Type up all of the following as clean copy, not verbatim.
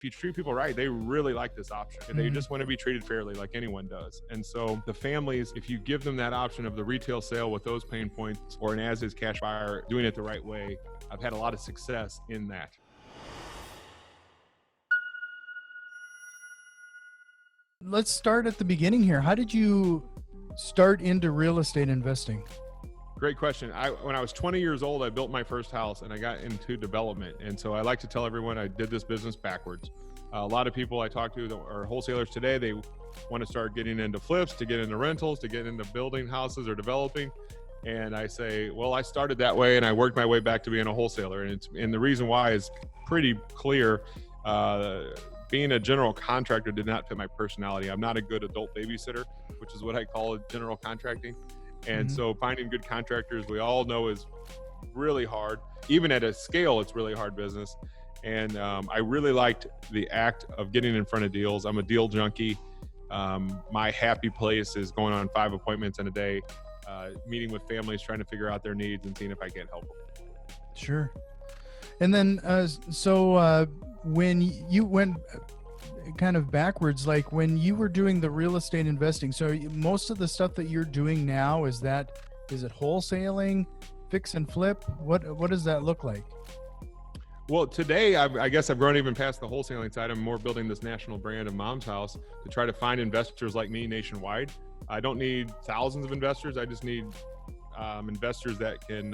if you treat people right, they really like this option. And they just want to be treated fairly like anyone does. And so the families, if you give them that option of the retail sale with those pain points or an as-is cash buyer doing it the right way, I've had a lot of success in that. Let's start at the beginning here. How did you start into real estate investing? Great question. When I was 20 years old, I built my first house and I got into development. And so I like to tell everyone I did this business backwards. A lot of people I talk to that are wholesalers today, they want to start getting into flips, to get into rentals, to get into building houses or developing. And I say, well, I started that way and I worked my way back to being a wholesaler. And the reason why is pretty clear. Being a general contractor did not fit my personality. I'm not a good adult babysitter, which is what I call general contracting. And so finding good contractors, we all know, is really hard. Even at a scale, it's really hard business. And I really liked the act of getting in front of deals. I'm a deal junkie. My happy place is going on 5 appointments in a day, meeting with families, trying to figure out their needs and seeing if I can't help them. Sure. And then, when you went kind of backwards, like when you were doing the real estate investing, so most of the stuff that you're doing now, is it wholesaling, fix and flip? What does that look like? Well, today, I guess I've grown even past the wholesaling side. I'm more building this national brand of Mom's House to try to find investors like me nationwide. I don't need thousands of investors. I just need investors that can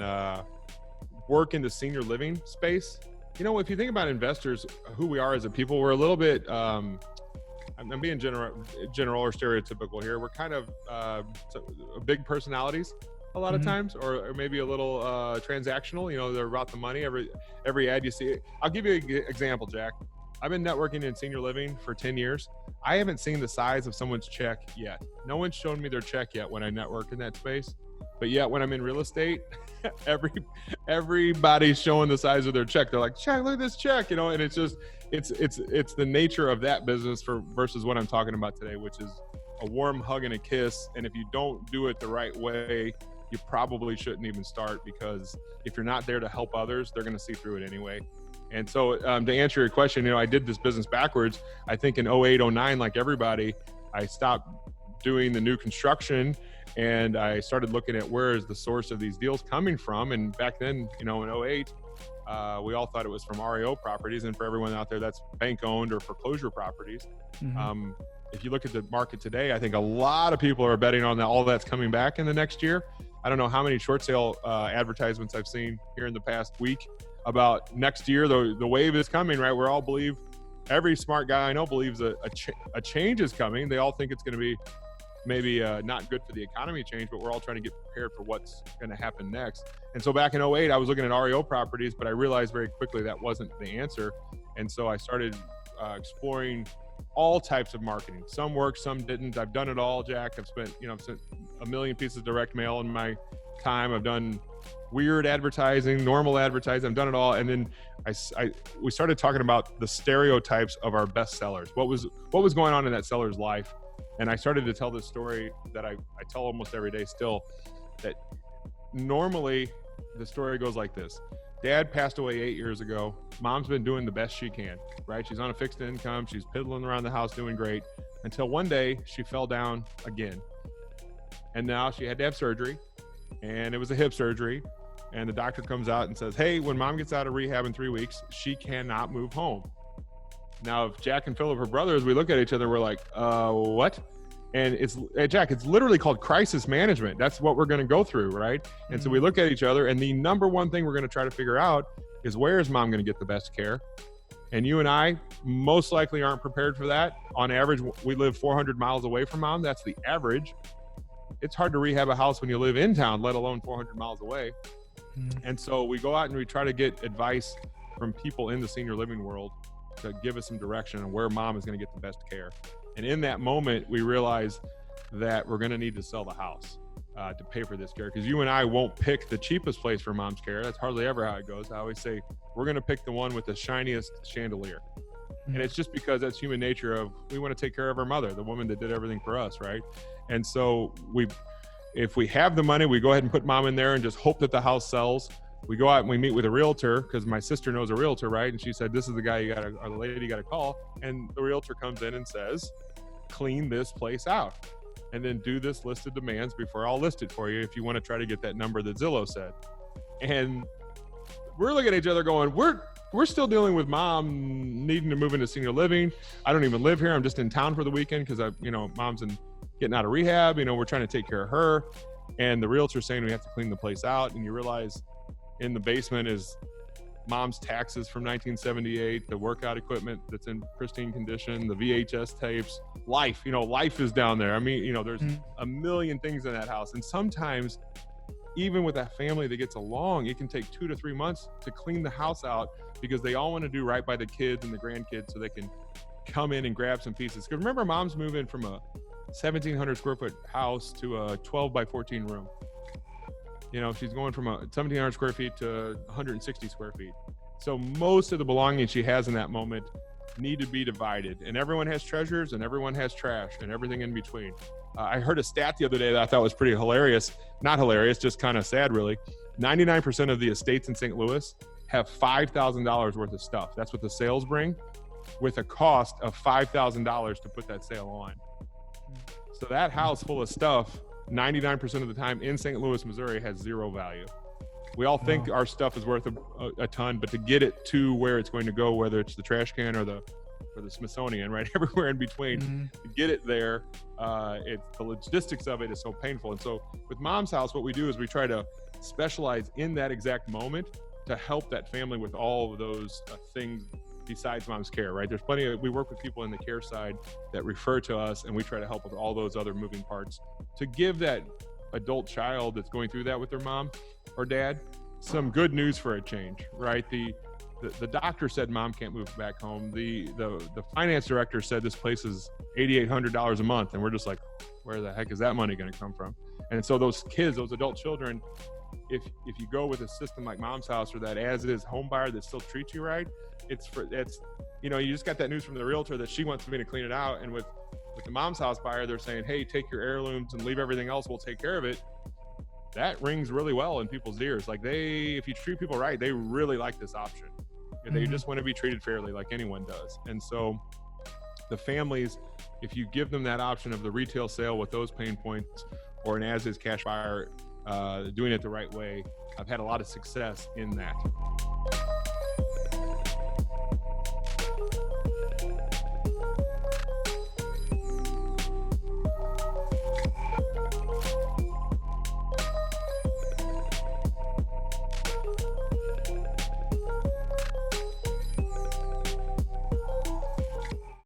work in the senior living space. You know, if you think about investors, who we are as a people, we're a little bit, I'm being general or stereotypical here. We're kind of big personalities a lot of times, or maybe a little transactional. You know, they're about the money. Every ad you see. I'll give you an example, Jack. I've been networking in senior living for 10 years. I haven't seen the size of someone's check yet. No one's shown me their check yet when I network in that space. But yet when I'm in real estate, everybody's showing the size of their check. They're like, check, look at this check, you know, and it's just, it's the nature of that business versus what I'm talking about today, which is a warm hug and a kiss. And if you don't do it the right way, you probably shouldn't even start, because if you're not there to help others, they're going to see through it anyway. And so to answer your question, you know, I did this business backwards. I think in 08, 09, like everybody, I stopped doing the new construction and I started looking at where is the source of these deals coming from. And back then, you know, in 08, we all thought it was from REO properties. And for everyone out there, that's bank owned or foreclosure properties. If you look at the market today, I think a lot of people are betting on that all that's coming back in the next year. I don't know how many short sale advertisements I've seen here in the past week about next year. The wave is coming, right? We all believe, every smart guy I know believes a change is coming. They all think it's going to be maybe not good for the economy change, but we're all trying to get prepared for what's going to happen next. And so back in 08, I was looking at REO properties, but I realized very quickly that wasn't the answer. And so I started exploring all types of marketing. Some worked, some didn't. I've done it all, Jack. I've sent a million pieces of direct mail in my time. I've done weird advertising, normal advertising. I've done it all. And then we started talking about the stereotypes of our best sellers. What was going on in that seller's life? And I started to tell this story that I tell almost every day still, that normally the story goes like this. Dad passed away 8 years ago. Mom's been doing the best she can, right? She's on a fixed income. She's piddling around the house doing great, until one day she fell down again. And now she had to have surgery, and it was a hip surgery. And the doctor comes out and says, hey, when Mom gets out of rehab in 3 weeks, she cannot move home. Now, if Jack and Philip are brothers, we look at each other, we're like, what? And Jack, it's literally called crisis management. That's what we're going to go through, right? And so we look at each other, and the number one thing we're going to try to figure out is, where is Mom going to get the best care? And you and I most likely aren't prepared for that. On average, we live 400 miles away from Mom. That's the average. It's hard to rehab a house when you live in town, let alone 400 miles away. And so we go out and we try to get advice from people in the senior living world to give us some direction on where Mom is going to get the best care. And in that moment, we realize that we're going to need to sell the house to pay for this care, because you and I won't pick the cheapest place for Mom's care. That's hardly ever how it goes. I always say, we're going to pick the one with the shiniest chandelier. And it's just because that's human nature of, we want to take care of our mother, the woman that did everything for us, right? And so if we have the money, we go ahead and put Mom in there and just hope that the house sells. We go out and we meet with a realtor because my sister knows a realtor, right? And she said, this is the guy or the lady you got to call. And the realtor comes in and says, clean this place out and then do this list of demands before I'll list it for you if you want to try to get that number that Zillow said. And we're looking at each other going, we're still dealing with mom needing to move into senior living. I don't even live here. I'm just in town for the weekend because mom's getting out of rehab. We're trying to take care of her. And the realtor's saying we have to clean the place out. And you realize in the basement is mom's taxes from 1978, the workout equipment that's in pristine condition, the VHS tapes, life is down there. I mean, there's a million things in that house. And sometimes even with that family that gets along, it can take 2 to 3 months to clean the house out because they all want to do right by the kids and the grandkids so they can come in and grab some pieces. Because remember, mom's moving from a 1,700 square foot house to a 12 by 14 room. She's going from a 1,700 square feet to 160 square feet. So most of the belongings she has in that moment need to be divided. And everyone has treasures and everyone has trash and everything in between. I heard a stat the other day that I thought was pretty hilarious. Not hilarious, just kind of sad, really. 99% of the estates in St. Louis have $5,000 worth of stuff. That's what the sales bring, with a cost of $5,000 to put that sale on. So that house full of stuff, 99% of the time in St. Louis, Missouri, has zero value. We all think our stuff is worth a ton, but to get it to where it's going to go, whether it's the trash can or the Smithsonian, right, everywhere in between, to get it there, the logistics of it is so painful. And so with mom's house, what we do is we try to specialize in that exact moment to help that family with all of those things besides mom's care, right? There's plenty we work with people in the care side that refer to us, and we try to help with all those other moving parts to give that adult child that's going through that with their mom or dad some good news for a change, right? The doctor said mom can't move back home. The finance director said this place is $8,800 a month, and we're just like, where the heck is that money going to come from? And so those kids, those adult children, if you go with a system like mom's house or that as is home buyer that still treats you right, you just got that news from the realtor that she wants me to clean it out. And with the mom's house buyer, they're saying, hey, take your heirlooms and leave everything else, we'll take care of it. That rings really well in people's ears. Like if you treat people right, they really like this option. They just want to be treated fairly like anyone does. And so the families, if you give them that option of the retail sale with those pain points or an as-is cash buyer, doing it the right way, I've had a lot of success in that.